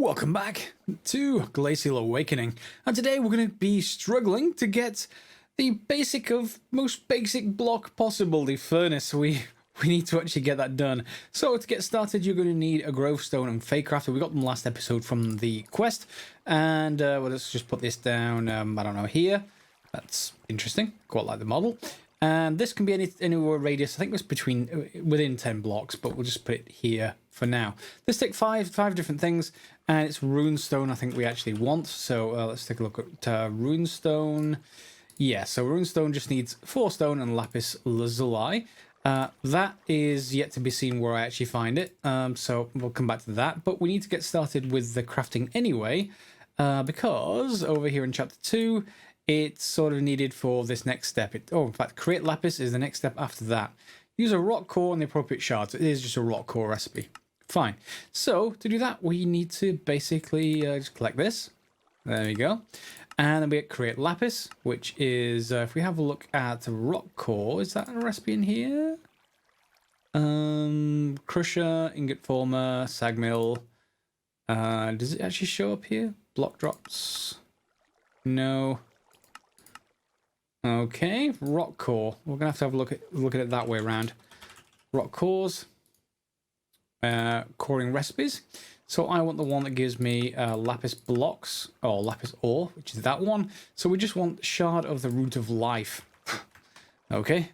Welcome back to Glacial Awakening, and today we're going to be struggling to get the most basic block possible, the furnace. We need to actually get that done. So to get started, you're going to need a grove stone and fake crafter. We got them last episode from the quest, and well, let's just put this down, I don't know, here. That's interesting, quite like the model. And this can be anywhere radius. I think it's within 10 blocks, but we'll just put it here for now. Let's take five different things, and it's Rune Stone I think we actually want. So let's take a look at Rune Stone. Yeah, so Rune Stone just needs 4 stone and Lapis Lazuli. That is yet to be seen where I actually find it, so we'll come back to that. But we need to get started with the crafting anyway, because over here in chapter 2, it's sort of needed for this next step. In fact, create Lapis is the next step after that. Use a rock core and the appropriate shards. It is just a rock core recipe. Fine. So, to do that, we need to basically just collect this. There we go. And then we get create Lapis, which is, if we have a look at rock core, is that a recipe in here? Crusher, ingot former, sag mill. Does it actually show up here? Block drops. No. Okay, rock core. We're gonna have to have a look at it that way around. Rock cores, coring recipes. So I want the one that gives me lapis blocks or lapis ore, which is that one. So we just want shard of the root of life. Okay.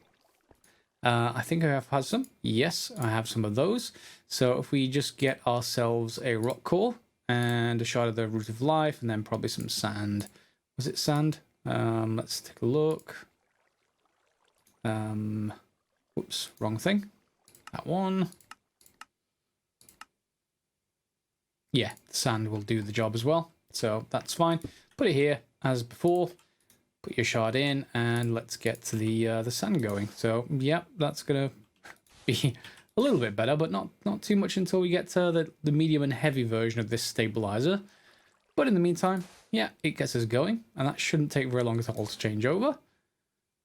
I think I have had some. Yes, I have some of those. So if we just get ourselves a rock core and a shard of the root of life, and then probably some sand. Was it sand? Let's take a look. Whoops, wrong thing. That one. Yeah, sand will do the job as well, so that's fine. Put it here as before. Put your shard in, and let's get to the sand going. So yeah, that's gonna be a little bit better, but not too much until we get to the medium and heavy version of this stabilizer. But in the meantime, yeah, it gets us going, and that shouldn't take very long at all to change over.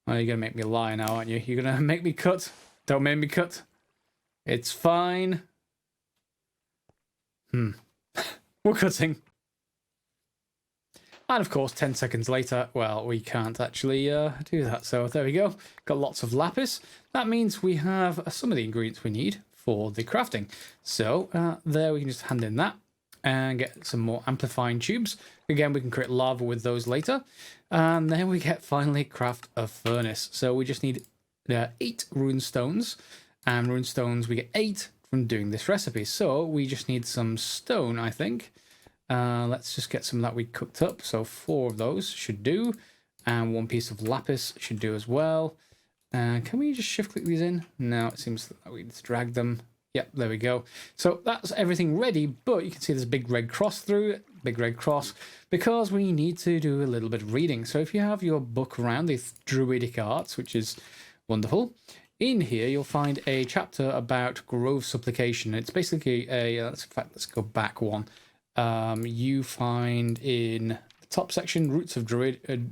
Oh, you're going to make me lie now, aren't you? You're going to make me cut. Don't make me cut. It's fine. We're cutting. And of course, 10 seconds later, well, we can't actually do that. So there we go. Got lots of lapis. That means we have some of the ingredients we need for the crafting. So there we can just hand in that. And get some more amplifying tubes. Again, we can create lava with those later. And then we get finally craft a furnace. So we just need 8 rune stones. And rune stones, we get 8 from doing this recipe. So we just need some stone, I think. Let's just get some that we cooked up. So 4 of those should do. And 1 piece of lapis should do as well. Can we just shift click these in? No, it seems that we need to drag them. Yep, there we go. So that's everything ready, but you can see there's a big red cross through it, big red cross, because we need to do a little bit of reading. So if you have your book around, the Druidic Arts, which is wonderful, in here you'll find a chapter about Grove Supplication. It's basically let's go back one. You find in the top section, Roots of Druidry.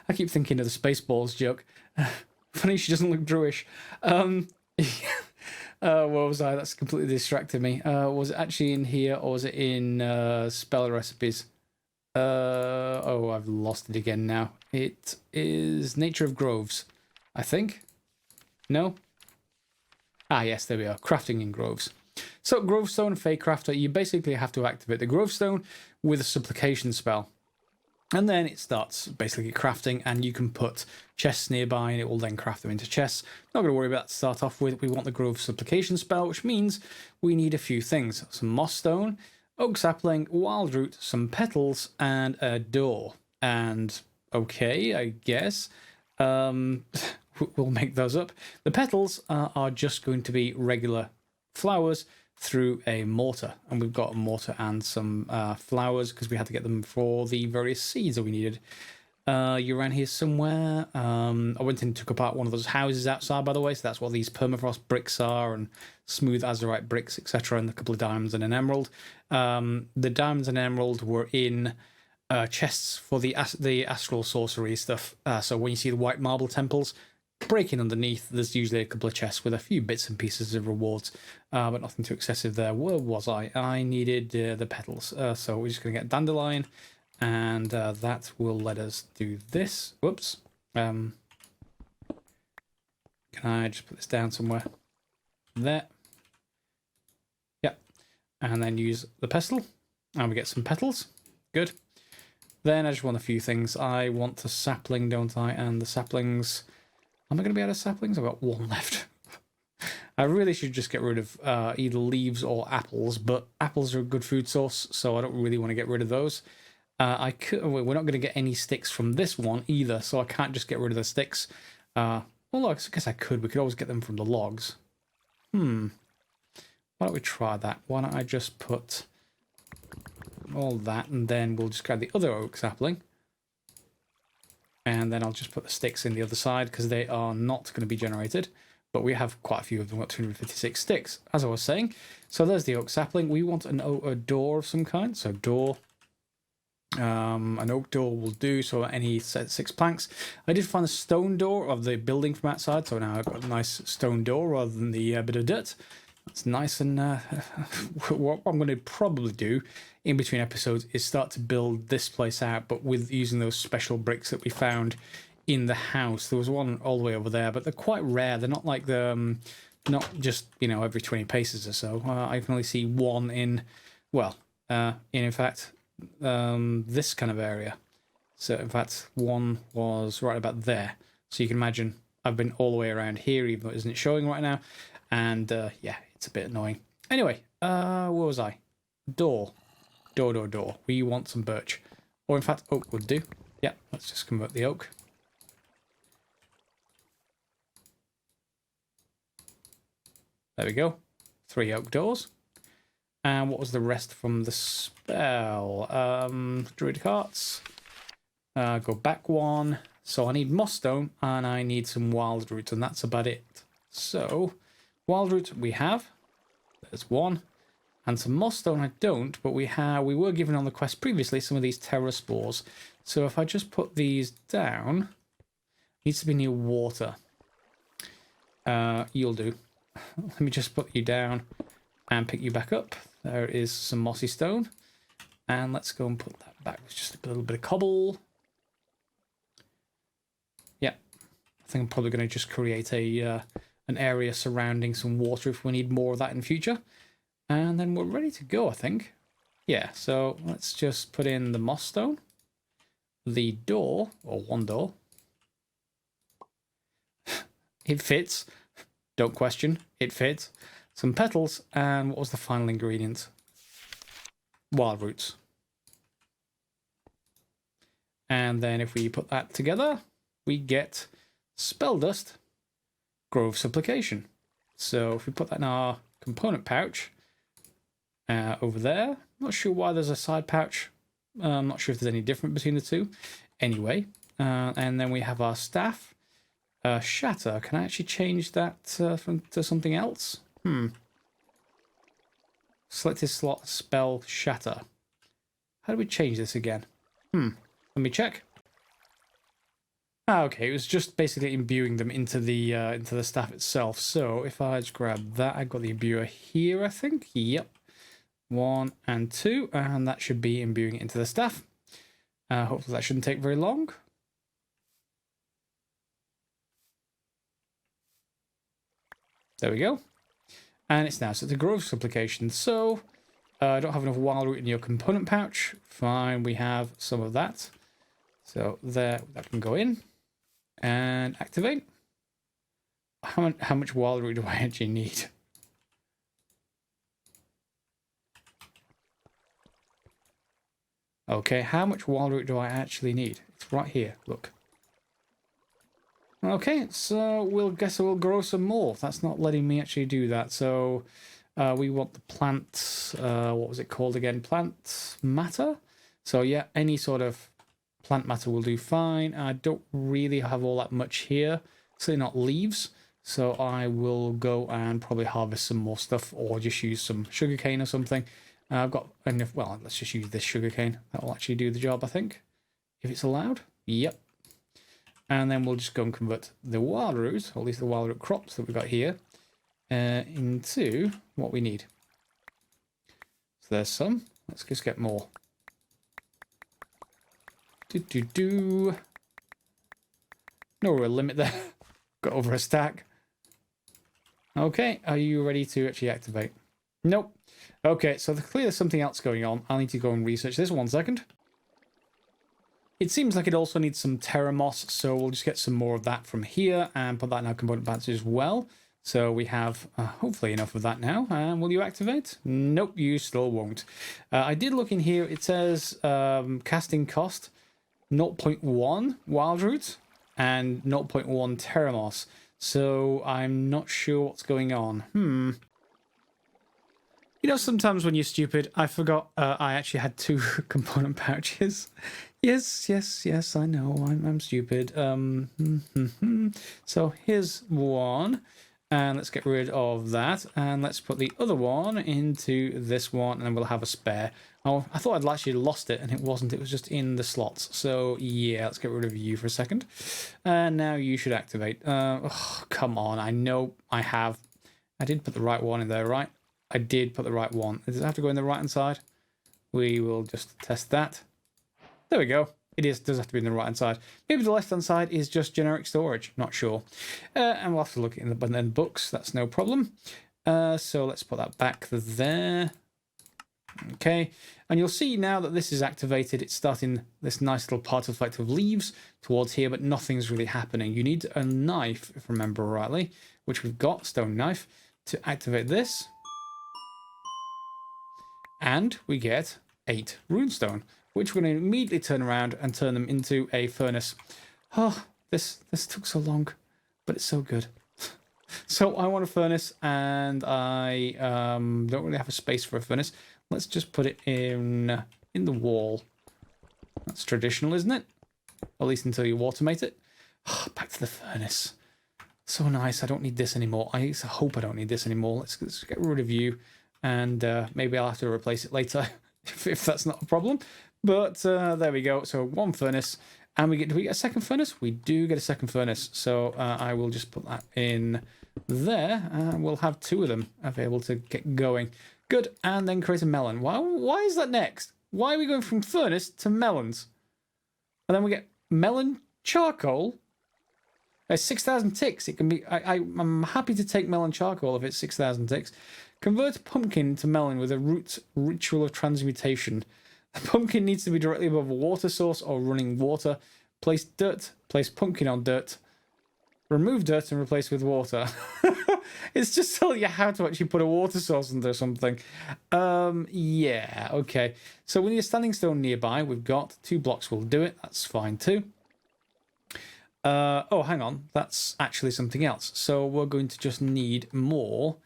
I keep thinking of the Spaceballs joke. Funny, she doesn't look Druish. What was I? That's completely distracted me. Was it actually in here, or was it in spell recipes? Oh, I've lost it again now. It is Nature of Groves, I think. No? Ah, yes, there we are. Crafting in Groves. So, Grove Stone and Fake Crafter, you basically have to activate the Grove Stone with a Supplication spell. And then it starts basically crafting, and you can put chests nearby, and it will then craft them into chests. Not going to worry about that to start off with. We want the Grove Supplication spell, which means we need a few things. Some moss stone, oak sapling, wild root, some petals, and a door. And okay, I guess we'll make those up. The petals are just going to be regular flowers through a mortar, and we've got a mortar and some flowers because we had to get them for the various seeds that we needed. You're around here somewhere. I went and took apart one of those houses outside, by the way, so that's what these permafrost bricks are, and smooth azurite bricks, etc., and a couple of diamonds and an emerald. The diamonds and emerald were in chests for the astral sorcery stuff. So when you see the white marble temples, breaking underneath, there's usually a couple of chests with a few bits and pieces of rewards, but nothing too excessive there. Where was I? I needed the petals, so we're just going to get dandelion, and that will let us do this. Whoops. Can I just put this down somewhere? There. Yep. And then use the pestle, and we get some petals. Good. Then I just want a few things. I want a sapling, don't I? And the saplings... Am I going to be out of saplings? I've got one left. I really should just get rid of either leaves or apples, but apples are a good food source, so I don't really want to get rid of those. We're not going to get any sticks from this one either, so I can't just get rid of the sticks. Well, I guess I could. We could always get them from the logs. Why don't we try that? Why don't I just put all that, and then we'll just grab the other oak sapling. And then I'll just put the sticks in the other side because they are not going to be generated. But we have quite a few of them, got 256 sticks, as I was saying. So there's the oak sapling. We want a door of some kind. So door. An oak door will do. So any 6 planks. I did find a stone door of the building from outside. So now I've got a nice stone door rather than the bit of dirt. That's nice. And what I'm going to probably do in between episodes is start to build this place out, but with using those special bricks that we found in the house. There was one all the way over there, but they're quite rare. They're not like the not just, you know, every 20 paces or so. I can only see one in, well, in fact, this kind of area. So in fact, one was right about there. So you can imagine I've been all the way around here, even though it isn't showing right now. And yeah, it's a bit annoying. Anyway, where was I? Door. Door. We want some birch. Or in fact, oak would do. Yeah, let's just convert the oak. There we go. 3 oak doors. And what was the rest from the spell? Druidic Hearts. Go back 1. So I need moss stone and I need some wild roots, and that's about it. So, wild roots we have. There's 1. And some moss stone I don't, but we were given on the quest previously some of these terra spores. So if I just put these down, needs to be near water. You'll do. Let me just put you down and pick you back up. There is some mossy stone. And let's go and put that back with just a little bit of cobble. Yeah. I think I'm probably going to just create an area surrounding some water if we need more of that in future. And then we're ready to go, I think. Yeah, so let's just put in the moss stone. The door, or one door. It fits. Don't question. It fits. Some petals, and what was the final ingredient? Wild roots. And then if we put that together, we get spell dust, grove supplication. So if we put that in our component pouch, over there. Not sure why there's a side pouch. I'm not sure if there's any different between the two. Anyway, and then we have our staff. Shatter. Can I actually change that to something else? Selected slot spell shatter. How do we change this again? Let me check. Okay, it was just basically imbuing them into the staff itself. So if I just grab that, I've got the imbuer here, I think. Yep. 1 and 2, and that should be imbuing it into the staff. Hopefully that shouldn't take very long. There we go. And it's now set to grove supplication. So, I don't have enough wild root in your component pouch. Fine, we have some of that. So there, that can go in. And activate. How much wild root do I actually need? Okay, how much wild root do I actually need? It's right here, look. Okay, so we'll grow some more. That's not letting me actually do that. So we want the plant, what was it called again? Plant matter? So yeah, any sort of plant matter will do fine. I don't really have all that much here. Certainly not leaves. So I will go and probably harvest some more stuff or just use some sugarcane or something. I've got enough, well, let's just use this sugarcane. That will actually do the job, I think. If it's allowed. Yep. And then we'll just go and convert the wild root, or at least the wild root crops that we've got here, into what we need. So there's some. Let's just get more. No real limit there. Got over a stack. Okay, are you ready to actually activate? Nope. Okay, so clearly there's something else going on. I'll need to go and research this 1 second. It seems like it also needs some terra moss, so we'll just get some more of that from here and put that in our component patch as well. So we have hopefully enough of that now. And will you activate? Nope, you still won't. I did look in here. It says casting cost 0.1 wild root and 0.1 terra moss. So I'm not sure what's going on. You know, sometimes when you're stupid, I forgot I actually had 2 component pouches. Yes, I know, I'm stupid. So here's one, and let's get rid of that, and let's put the other one into this one, and then we'll have a spare. Oh, I thought I'd actually lost it, and it wasn't. It was just in the slots. So yeah, let's get rid of you for a second. And now you should activate. Oh, come on, I know I have. I did put the right one in there, right? I did put the right one. Does it have to go in the right-hand side? We will just test that. There we go. Does have to be in the right-hand side. Maybe the left-hand side is just generic storage. Not sure. And we'll have to look in the books. That's no problem. So let's put that back there. Okay. And you'll see now that this is activated, it's starting this nice little particle effect of leaves towards here, but nothing's really happening. You need a knife, if I remember rightly, which we've got, stone knife, to activate this. And we get 8 Rune Stone, which we're going to immediately turn around and turn them into a furnace. Oh, this took so long, but it's so good. So I want a furnace, and I don't really have a space for a furnace. Let's just put it in the wall. That's traditional, isn't it? At least until you automate it. Oh, back to the furnace. So nice. I don't need this anymore. I hope I don't need this anymore. Let's get rid of you, and maybe I'll have to replace it later if that's not a problem. But there we go. So 1 furnace, and do we get a second furnace? We do get a second furnace. So I will just put that in there, and we'll have 2 of them available to get going. Good, and then create a melon. Why is that next? Why are we going from furnace to melons? And then we get melon charcoal. 6,000 ticks. It can be. I'm happy to take melon charcoal if it's 6,000 ticks. Convert pumpkin to melon with a root ritual of transmutation. The pumpkin needs to be directly above a water source or running water. Place dirt. Place pumpkin on dirt. Remove dirt and replace with water. It's just telling you how to actually put a water source under something. Yeah, okay. So we need a standing stone nearby. We've got 2 blocks will do it. That's fine too. Oh, hang on. That's actually something else. So we're going to just need more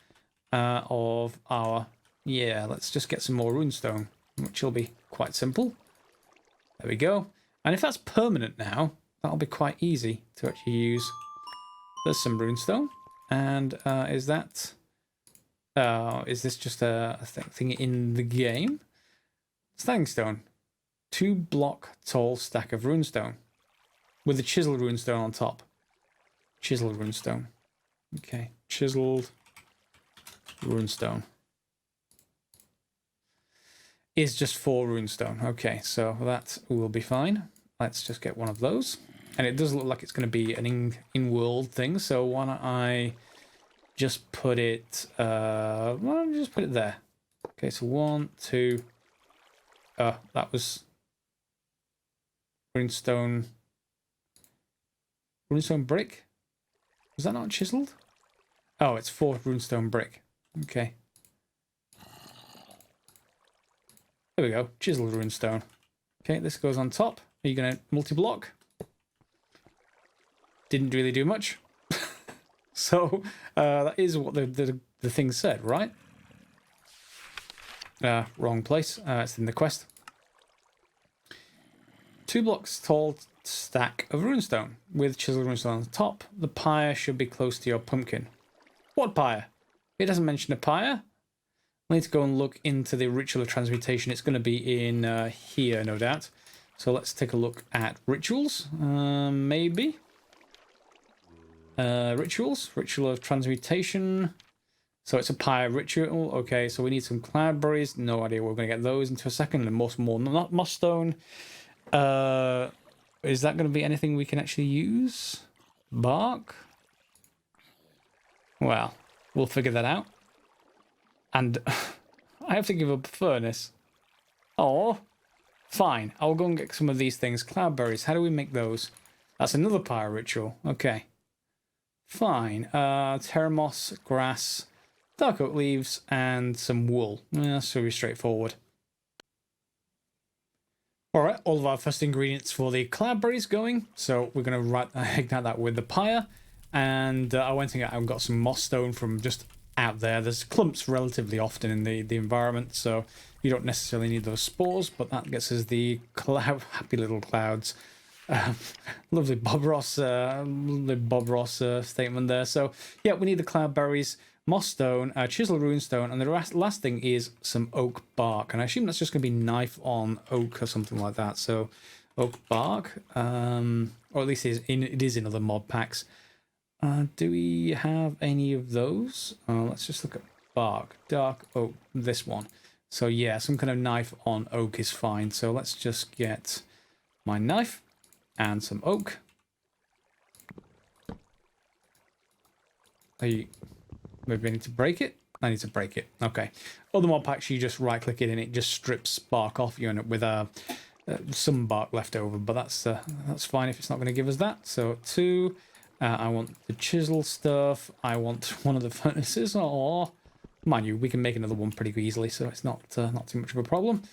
of our... Yeah, let's just get some more Rune Stone, which will be quite simple. There we go. And if that's permanent now, that'll be quite easy to actually use. There's some Rune Stone. And is this just a thing in the game? Standing stone. 2 block tall stack of Rune Stone. With a chiseled Rune Stone on top. Chiseled Rune Stone. Okay. Chiseled Rune Stone. Is just 4 Rune Stone. Okay, so that will be fine. Let's just get one of those. And it does look like it's going to be an in-world thing, so why don't I just put it... why don't I just put it there? Okay, so 1, 2... that was... Rune Stone brick? Was that not chiseled? Oh, it's 4 Rune Stone brick. Okay. There we go. Chiseled Rune Stone. Okay, this goes on top. Are you going to multi-block? Didn't really do much. So that is what the thing said, right? Wrong place. It's in the quest. 2 blocks tall stack of runestone with chiseled runestone on the top. The pyre should be close to your pumpkin. What pyre? It doesn't mention a pyre. I need to go and look into the ritual of transmutation. It's going to be in here, no doubt. So let's take a look at rituals. Maybe. Rituals. Ritual of Transmutation. So it's a pyre ritual. Okay, so we need some cloudberries. No idea where we're going to get those into a second. And more not moss stone. Is that going to be anything we can actually use? Bark? Well, we'll figure that out. And I have to give up a furnace. Oh, fine. I'll go and get some of these things. Cloudberries, how do we make those? That's another pyre ritual. Okay. Fine. Terra moss, grass, dark oak leaves, and some wool. That's pretty straightforward. Alright, all of our first ingredients for the cloudberries going. So we're going to ignite that with the pyre. And I went and got some moss stone from just out there. There's clumps relatively often in the environment, so you don't necessarily need those spores, but that gets us the happy little clouds. Lovely Bob Ross statement there. So yeah, we need the cloudberries, moss stone, chisel rune stone, and the last thing is some oak bark. And I assume that's just going to be knife on oak or something like that. So oak bark, or at least it is in other mod packs. Do we have any of those? Let's just look at bark, dark oak, this one. So yeah, some kind of knife on oak is fine. So let's just get my knife and some oak. Maybe I need to break it? I need to break it. Okay. Other mod packs, you just right click it and it just strips bark off. You end up with some bark left over, but that's fine if it's not going to give us that. So 2. I want the chisel stuff. I want one of the furnaces. Oh, mind you, we can make another one pretty easily, so it's not too much of a problem.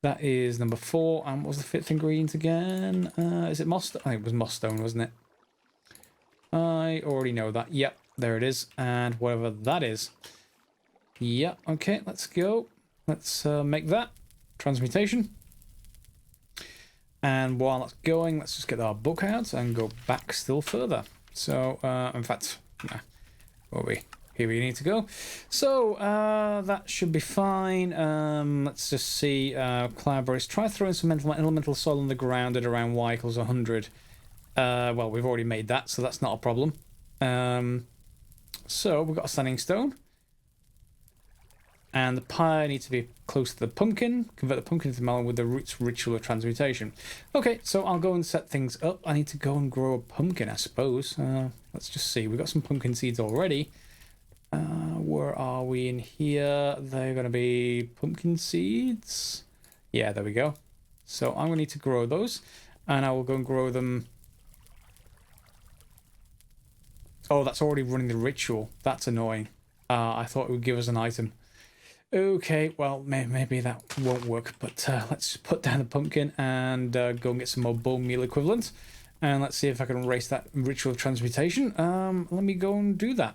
That is number 4. And what was the 5th ingredient again? Is it moss? I think it was moss stone, wasn't it? I already know that. Yep, there it is. And whatever that is. Yep, okay, let's go. Let's make that. Transmutation. And while that's going, let's just get our book out and go back still further. So, in fact, here we need to go. So, that should be fine. Let's just see. Cloudberries. Try throwing some elemental soil on the ground at around y equals 100. Well, we've already made that, so that's not a problem. So, we've got a standing stone. And the pyre needs to be close to the pumpkin. Convert the pumpkin into melon with the roots ritual of transmutation. Okay, so I'll go and set things up. I need to go and grow a pumpkin, I suppose. Let's just see. We've got some pumpkin seeds already. Where are we in here? They're going to be pumpkin seeds. Yeah, there we go. So I'm going to need to grow those. And I will go and grow them. Oh, that's already running the ritual. That's annoying. I thought it would give us an item. Okay, well, maybe that won't work, but let's put down the pumpkin and go and get some more bone meal equivalent. And let's see if I can erase that ritual of transmutation. Let me go and do that.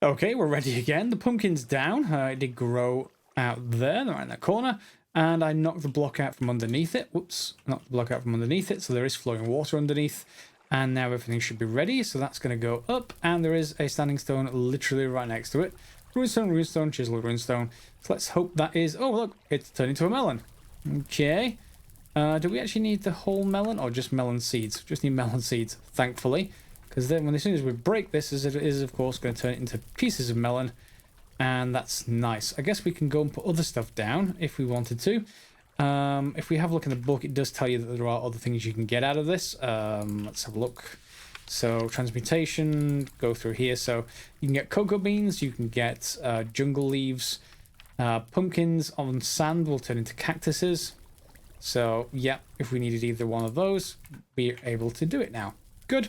Okay, we're ready again. The pumpkin's down. It did grow out there, right in that corner. And I knocked the block out from underneath it. Whoops, knocked the block out from underneath it. So there is flowing water underneath. And now everything should be ready. So that's going to go up. And there is a standing stone literally right next to it. Rune stone, chisel, rune stone. So let's hope that is... Oh, look, it's turned into a melon. Okay. Do we actually need the whole melon or just melon seeds? Just need melon seeds, thankfully. Because then as soon as we break this, it is, of course, going to turn it into pieces of melon. And that's nice. I guess we can go and put other stuff down if we wanted to. If we have a look in the book, it does tell you that there are other things you can get out of this. Let's have a look. So transmutation, go through here. So you can get cocoa beans, you can get jungle leaves, pumpkins on sand will turn into cactuses. So yeah, if we needed either one of those, be able to do it now. Good.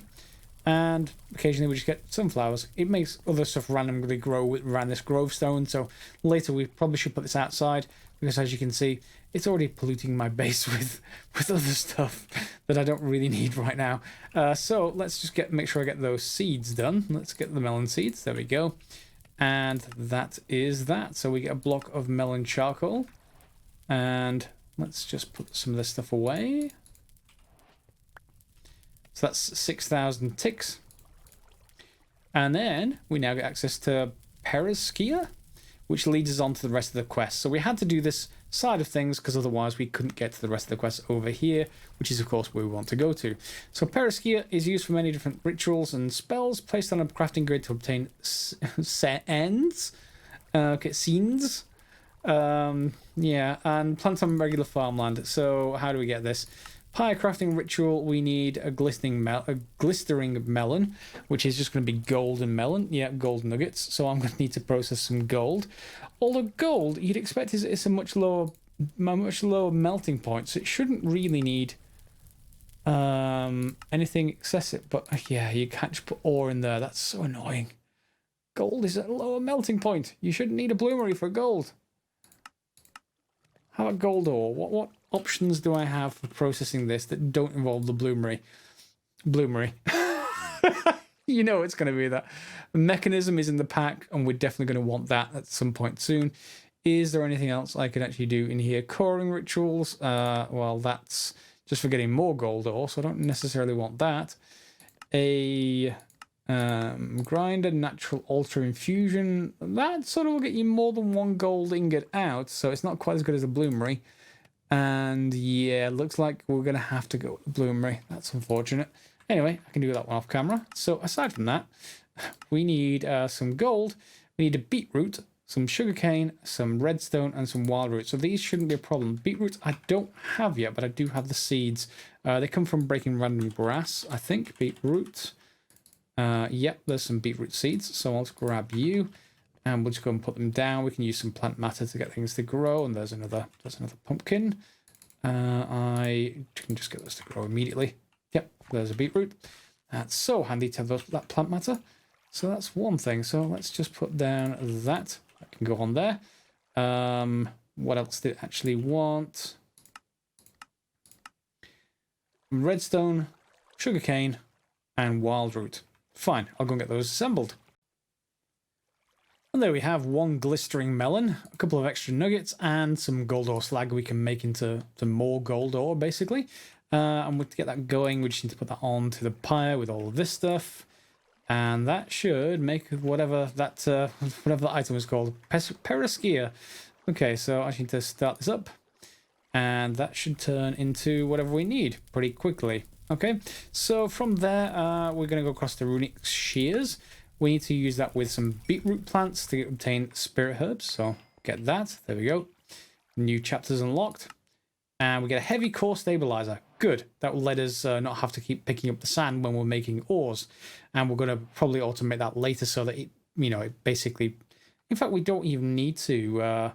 And occasionally we just get sunflowers. It makes other stuff randomly grow around this grove stone. So later we probably should put this outside because as you can see, it's already polluting my base with other stuff that I don't really need right now. So let's just make sure I get those seeds done. Let's get the melon seeds. There we go. And that is that. So we get a block of melon charcoal. And let's just put some of this stuff away. So that's 6,000 ticks. And then we now get access to Perovskite, which leads us on to the rest of the quest. So we had to do this side of things because otherwise we couldn't get to the rest of the quest over here, which is of course where we want to go to. So Periskia is used for many different rituals and spells placed on a crafting grid to obtain scenes. Yeah, and plant on regular farmland. So how do we get this? Pyre crafting ritual, we need a glistering melon, which is just going to be golden melon. Yeah, gold nuggets. So I'm going to need to process some gold. Although gold, you'd expect it's a much lower melting point, so it shouldn't really need anything excessive. But yeah, you can't just put ore in there. That's so annoying. Gold is at a lower melting point. You shouldn't need a bloomery for gold. How about gold ore? What options do I have for processing this that don't involve the bloomery? Bloomery. You know it's going to be that. The mechanism is in the pack, and we're definitely going to want that at some point soon. Is there anything else I can actually do in here? Coring rituals. Well, that's just for getting more gold ore, so I don't necessarily want that. A grinder, natural altar infusion. That sort of will get you more than one gold ingot out, so it's not quite as good as a bloomery. And yeah, looks like we're going to have to go with the bloomery. That's unfortunate. Anyway, I can do that one off camera. So aside from that, we need some gold. We need a beetroot, some sugarcane, some redstone, and some wild root. So these shouldn't be a problem. Beetroot I don't have yet, but I do have the seeds. They come from breaking random grass, I think. Beetroot. Yep, there's some beetroot seeds. So I'll just grab you, and we'll just go and put them down. We can use some plant matter to get things to grow. And there's another pumpkin. I can just get this to grow immediately. Yep, there's a beetroot. That's so handy to have that plant matter. So that's one thing. So let's just put down that. That can go on there. What else did it actually want? Redstone, sugarcane, and wild root. Fine, I'll go and get those assembled. And there we have one glistering melon, a couple of extra nuggets, and some gold ore slag we can make into more gold ore, basically. And to get that going, we just need to put that onto the pyre with all of this stuff. And that should make whatever that item is called. Periskia. Okay, so I just need to start this up. And that should turn into whatever we need pretty quickly. Okay, so from there, we're going to go across to runic shears. We need to use that with some beetroot plants to obtain spirit herbs. So get that. There we go. New chapters unlocked. And we get a heavy core stabilizer. Good. That will let us not have to keep picking up the sand when we're making ores. And we're going to probably automate that later so that it, it basically... In fact, we don't even need to...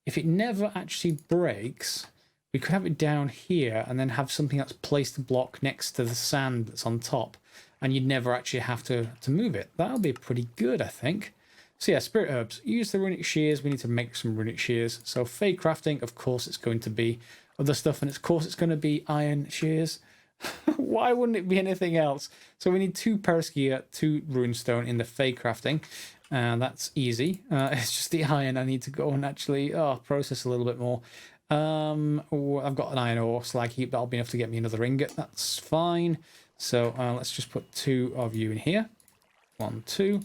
if it never actually breaks... We could have it down here and then have something that's placed a block next to the sand that's on top, and you'd never actually have to move it. That'll be pretty good, I think. So yeah, spirit herbs. Use the runic shears. We need to make some runic shears. So fey crafting, of course, it's going to be other stuff, and of course it's going to be iron shears. Why wouldn't it be anything else? So we need 2 Periskia, 2 Rune Stone in the fey crafting. That's easy. It's just the iron I need to go and actually process a little bit more. I've got an iron ore slag heap. That'll be enough to get me another ingot. That's fine. So let's just put 2 of you in here. 1, 2,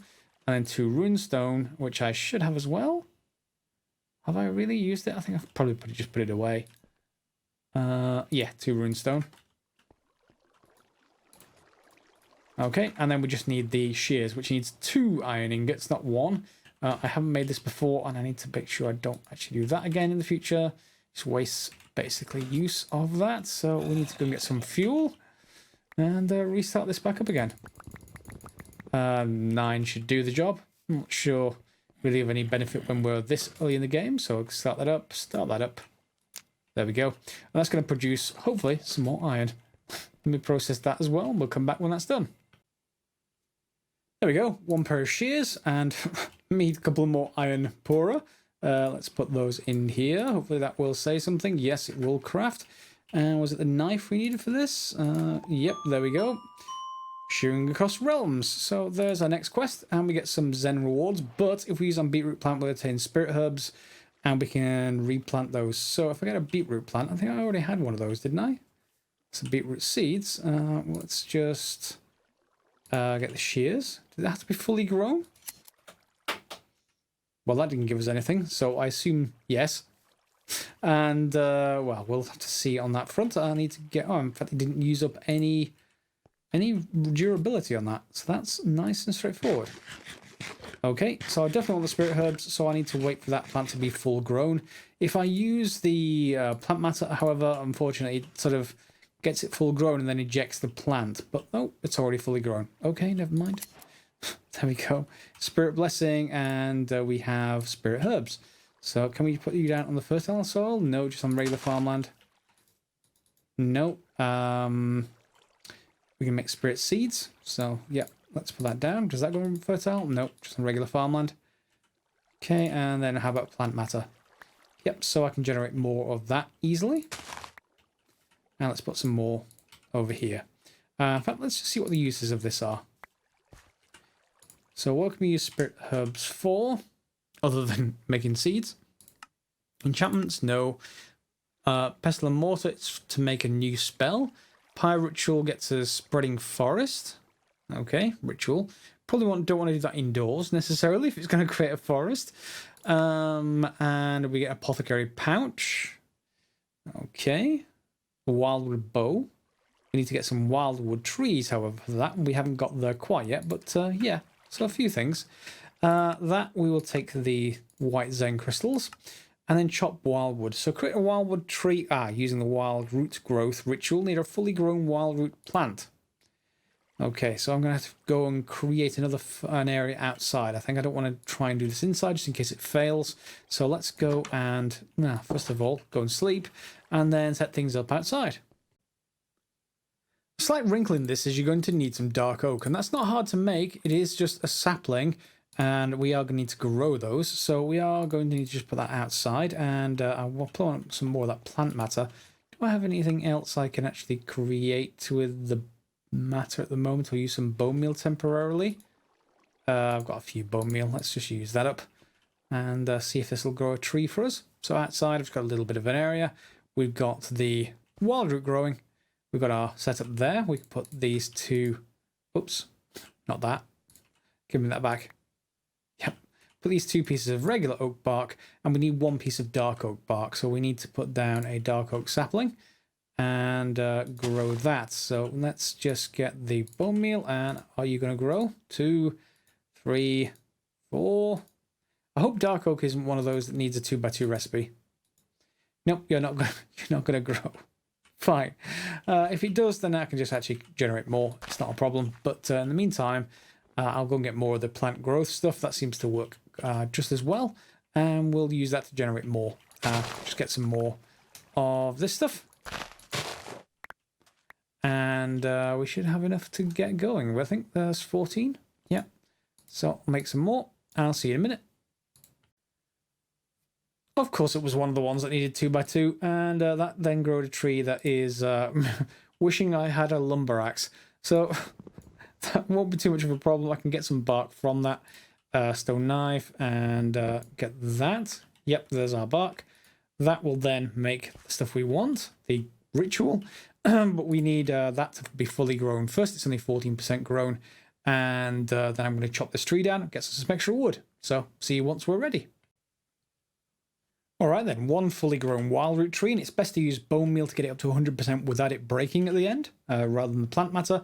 and then 2 Rune Stone, which I should have as well. Have I really used it? I think I've probably just put it away. Yeah, 2 Rune Stone. Okay, and then we just need the shears, which needs 2 iron ingots, not 1. I haven't made this before, and I need to make sure I don't actually do that again in the future. Just waste, basically, use of that. So we need to go and get some fuel and restart this back up again. 9 should do the job. I'm not sure really of any benefit when we're this early in the game, so start that up, There we go. And that's going to produce, hopefully, some more iron. Let me process that as well, and we'll come back when that's done. There we go, 1 pair of shears, and need a couple more iron pourer. Let's put those in here. Hopefully that will say something. Yes, it will craft. And was it the knife we needed for this? Yep, there we go. Shearing across realms. So there's our next quest, and we get some Zen rewards. But if we use on beetroot plant, we'll attain spirit herbs, and we can replant those. So if I get a beetroot plant, I think I already had one of those, didn't I? Some beetroot seeds. Let's just get the shears. Did that have to be fully grown? Well, that didn't give us anything, so I assume yes. And, well, we'll have to see on that front. I need to get... Oh, in fact, it didn't use up any durability on that. So that's nice and straightforward. Okay, so I definitely want the spirit herbs, so I need to wait for that plant to be full grown. If I use the plant matter, however, unfortunately, it sort of gets it full grown and then ejects the plant. But, oh, it's already fully grown. Okay, never mind. There we go. Spirit blessing, and we have spirit herbs. So can we put you down on the fertile soil? No, just on regular farmland. No. We can make spirit seeds. So, yeah, let's put that down. Does that go on fertile? No, just on regular farmland. Okay, and then how about plant matter? Yep, so I can generate more of that easily. Now let's put some more over here. In fact, let's just see what the uses of this are. So what can we use spirit herbs for, other than making seeds? Enchantments, no. Pestle and Mortar, it's to make a new spell. Ritual gets us Spreading Forest. Okay, Ritual. Probably don't want to do that indoors necessarily if it's going to create a forest. And we get Apothecary Pouch. Okay. Wildwood Bow. We need to get some wildwood trees, however, for that. We haven't got there quite yet, but yeah. So a few things. That we will take the white Zen crystals and then chop wildwood. So create a wildwood tree. Using the wild root growth ritual, need a fully grown wild root plant. Okay, so I'm going to have to go and create an area outside. I think I don't want to try and do this inside just in case it fails. So let's go and, first of all, go and sleep and then set things up outside. A slight wrinkle in this is you're going to need some dark oak, and that's not hard to make. It is just a sapling, and we are going to need to grow those. So we are going to need to just put that outside, and I will plant some more of that plant matter. Do I have anything else I can actually create with the matter at the moment? I'll use some bone meal temporarily. I've got a few bone meal. Let's just use that up and see if this will grow a tree for us. So outside, I've got a little bit of an area. We've got the wild root growing. We've got our setup there. We can put these two. Oops, not that. Give me that back. Yep. Put these two pieces of regular oak bark, and we need one piece of dark oak bark. So we need to put down a dark oak sapling and grow that. So let's just get the bone meal. And are you going to grow? 2, 3, 4. I hope dark oak isn't one of those that needs a 2x2 recipe. Nope, you're not going to grow. Fine. If it does, then I can just actually generate more. It's not a problem. But in the meantime, I'll go and get more of the plant growth stuff. That seems to work just as well. And we'll use that to generate more. Just get some more of this stuff. And we should have enough to get going. I think there's 14. Yeah. So I'll make some more. And I'll see you in a minute. Of course, it was one of the ones that needed 2x2, and that then grew a tree that is wishing I had a lumber axe. So that won't be too much of a problem. I can get some bark from that stone knife and get that. Yep, there's our bark. That will then make the stuff we want, the ritual. But we need that to be fully grown. First, it's only 14% grown, and then I'm going to chop this tree down and get some extra wood. So see you once we're ready. Alright then, one fully grown wild root tree, and it's best to use bone meal to get it up to 100% without it breaking at the end, rather than the plant matter.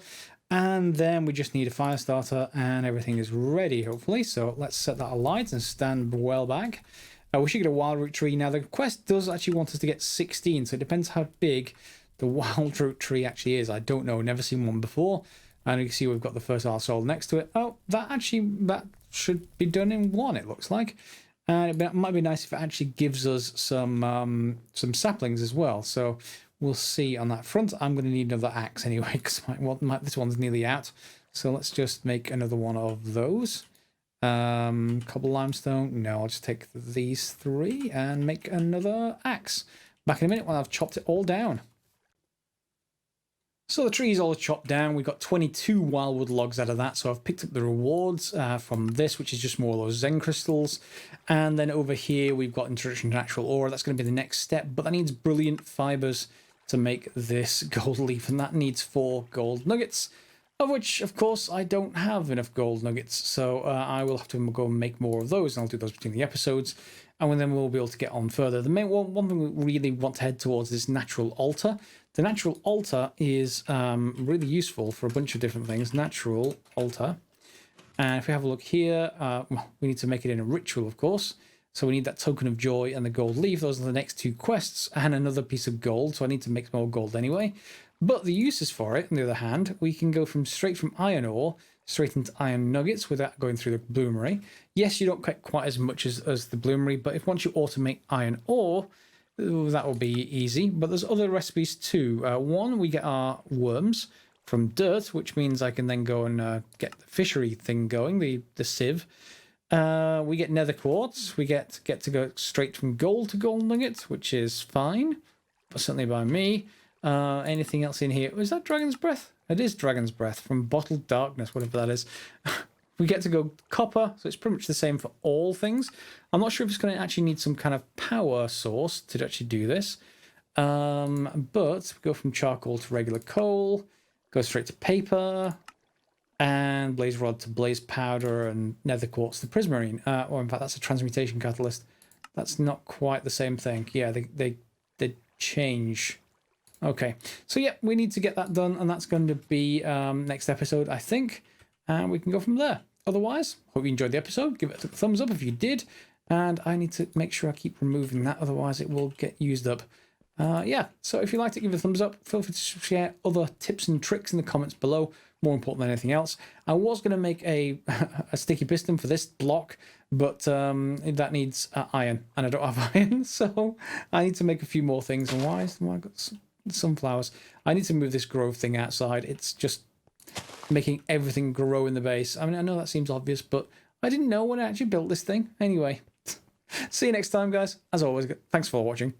And then we just need a fire starter, and everything is ready, hopefully. So let's set that alight and stand well back. We should get a wild root tree. Now, the quest does actually want us to get 16, so it depends how big the wild root tree actually is. I don't know, never seen one before. And you can see we've got the fertile soil next to it. Oh, that should be done in one, it looks like. And it might be nice if it actually gives us some saplings as well. So we'll see on that front. I'm going to need another axe anyway, because this one's nearly out. So let's just make another one of those. Cobble limestone. No, I'll just take these 3 and make another axe. Back in a minute when I've chopped it all down. So the tree's all chopped down. We've got 22 wildwood logs out of that. So I've picked up the rewards from this, which is just more of those Zen crystals. And then over here, we've got introduction to natural ore. That's going to be the next step. But that needs brilliant fibers to make this gold leaf. And that needs 4 gold nuggets. of which, of course, I don't have enough gold nuggets, so I will have to go and make more of those, and I'll do those between the episodes, and then we'll be able to get on further. The main one thing we really want to head towards is natural altar. The natural altar is really useful for a bunch of different things. Natural altar. And if we have a look here, well, we need to make it in a ritual, of course. So we need that token of joy and the gold leaf. Those are the next two quests, and another piece of gold. So I need to make more gold anyway. But the uses for it, on the other hand, we can go straight from iron ore straight into iron nuggets without going through the bloomery. Yes, you don't get quite as much as the bloomery, but if once you automate iron ore, that will be easy. But there's other recipes too. One, we get our worms from dirt, which means I can then go and get the fishery thing going, the sieve. We get nether quartz. We get to go straight from gold to gold nuggets, which is fine, but certainly by me. Anything else in here? Was that dragon's breath? It is dragon's breath from bottled darkness, whatever that is. We get to go copper, so it's pretty much the same for all things. I'm not sure if it's going to actually need some kind of power source to actually do this. But we go from charcoal to regular coal, go straight to paper, and blaze rod to blaze powder, and nether quartz to prismarine. Or in fact, that's a transmutation catalyst. That's not quite the same thing. Yeah, they change. Okay, so yeah, we need to get that done, and that's going to be next episode, I think, and we can go from there. Otherwise, hope you enjoyed the episode. Give it a thumbs up if you did, and I need to make sure I keep removing that, otherwise it will get used up. Yeah, so if you liked it, give it a thumbs up. Feel free to share other tips and tricks in the comments below, more important than anything else. I was going to make a sticky piston for this block, but that needs iron, and I don't have iron, so I need to make a few more things. And why I got sunflowers? I need to move this grove thing outside. It's just making everything grow in the base. I mean, I know that seems obvious, but I didn't know when I actually built this thing. Anyway, see you next time, guys. As always, thanks for watching.